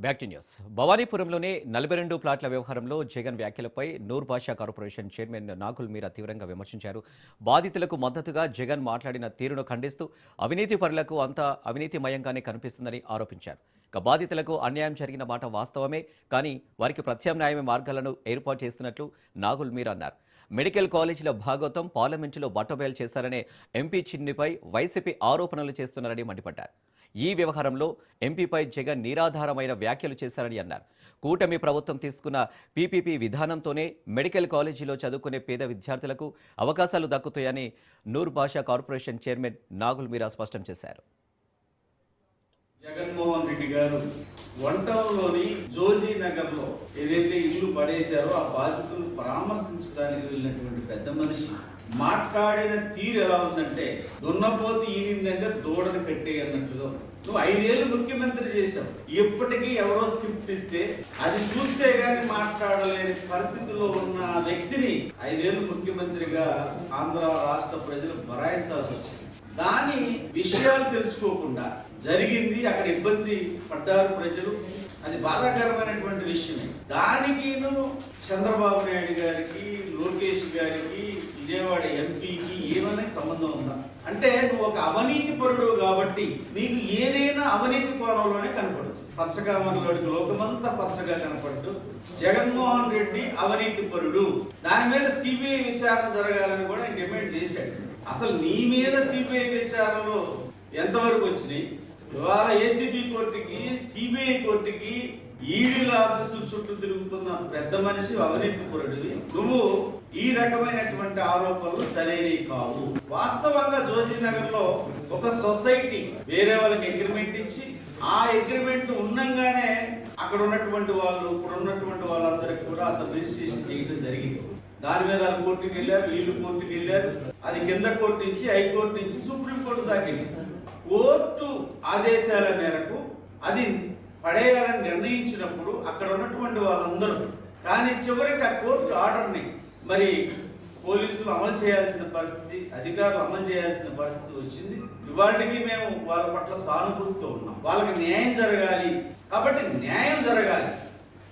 Back to news. భవానీపురంలోని 42 ప్లాట్ల వ్యవహారంలో జగన్ వ్యాఖ్యలపై నూర్ బాషా కార్పొరేషన్ చైర్మన్ నాగుల్ మీరా తీవ్రంగా విమర్శించారు. బాధితులకు మద్దతుగా జగన్ మాట్లాడిన తీరును ఖండిస్తూ అవినీతి పరులకు అంతా అవినీతిమయంగానే కనిపిస్తుందని ఆరోపించారు. బాధితులకు అన్యాయం జరిగిన మాట వాస్తవమే, కానీ వారికి ప్రత్యామ్నాయ మార్గాలను ఏర్పాటు చేస్తున్నట్లు నాగుల్ మీరా అన్నారు. మెడికల్ కాలేజీల భాగోతం పార్లమెంటులో బట్టబయలు చేశారనే ఎంపీ చిన్నిపై వైసీపీ ఆరోపణలు చేస్తున్నారని మండిపడ్డారు. ఈ వ్యవహారంలో ఎంపీపై జగన్ నిరాధారమైన వ్యాఖ్యలు చేశారని అన్నారు. కూటమి ప్రభుత్వం తీసుకున్న పీపీపీ విధానంతోనే మెడికల్ కాలేజీలో చదువుకునే పేద విద్యార్థులకు అవకాశాలు దక్కుతాయని నూర్ బాషా కార్పొరేషన్ చైర్మన్ నాగుల్ మీరా స్పష్టం చేశారు. జగన్మోహన్ రెడ్డి గారు వంటంలోని జోజీ నగర్ లో ఏదైతే ఇల్లు పడేశారో ఆ బాధితులు పరామర్శించడానికి వెళ్ళినటువంటి పెద్ద మనిషి మాట్లాడిన తీరు ఎలా ఉందంటే దున్నపోతు ఈనిందంటే దూడను కట్టే అన్నట్టుగా. నువ్వు 5 ఏళ్ళు ముఖ్యమంత్రి చేశావు, ఎప్పటికీ ఎవరో స్క్రిప్ట్ ఇస్తే అది చూస్తే గానీ మాట్లాడలేని పరిస్థితిలో ఉన్న వ్యక్తిని 5 ఏళ్ళు ముఖ్యమంత్రిగా ఆంధ్ర రాష్ట్ర ప్రజలు భరాయించాల్సి వచ్చింది. దాని విషయాలు తెలుసుకోకుండా జరిగింది, అక్కడ ఇబ్బంది పడ్డారు ప్రజలు, అది బాధాకరమైనటువంటి విషయమే. దానికి చంద్రబాబు నాయుడు గారికి, లోకేష్ గారికి, విజయవాడ ఎంపీకి ఏమైనా సంబంధం ఉందా? అంటే నువ్వు ఒక అవినీతి పరుడు కాబట్టి నీకు ఏదైనా అవినీతి కోణంలోనే కనపడదు. పచ్చకామలోకి లోకమంతా పచ్చగా కనపడుతూ జగన్మోహన్ రెడ్డి అవినీతి పరుడు, దాని మీద సిబిఐ విచారణ జరగాలని కూడా డిమాండ్ చేశాడు. అసలు నీ మీద సిబిఐ విచారణలో ఎంతవరకు వచ్చినాయి? ఇవాళ ఏసీబీ కోర్టుకి, సిబిఐ కోర్టుకి, ఈడీల ఆఫీసుల చుట్టూ తిరుగుతున్న పెద్ద మనిషి అవినీతి పరుడివి. నువ్వు ఈ రకమైనటువంటి ఆరోపణలు సరైనవి కావు. వాస్తవంగా జోజీనగర్ లో ఒక సొసైటీ వేరే వాళ్ళకి అగ్రిమెంట్ ఇచ్చి ఆ అగ్రిమెంట్ ఉన్నంగానే అక్కడ ఉన్నటువంటి వాళ్ళు, ఇప్పుడు ఉన్నటువంటి వాళ్ళందరికీ కూడా అతను రిజిస్ట్రేషన్ చేయడం జరిగింది. దాని మీద కోర్టుకి వెళ్ళారు, వీళ్ళు కోర్టుకి వెళ్ళారు, అది కింద కోర్టు నుంచి, హైకోర్టు నుంచి సుప్రీంకోర్టు దాకా. కోర్టు ఆదేశాల మేరకు అది పడేయాలని నిర్ణయించినప్పుడు అక్కడ ఉన్నటువంటి వాళ్ళందరూ, కానీ చివరికి ఆ కోర్టు ఆర్డర్ని మరి పోలీసులు అమలు చేయాల్సిన పరిస్థితి, అధికారులు అమలు చేయాల్సిన పరిస్థితి వచ్చింది. ఇవాళకి మేము వాళ్ళ పట్ల సానుభూతితో ఉన్నాం. వాళ్ళకి న్యాయం జరగాలి కాబట్టి న్యాయం జరగాలి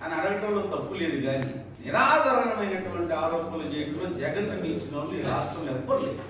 అని అడగటంలో తప్పు లేదు. కానీ నిరాధారణమైనటువంటి ఆరోపణలు చేయడంలో జగన్ మించిన వాళ్ళు ఈ రాష్ట్రంలో ఎవ్వరు లేదు.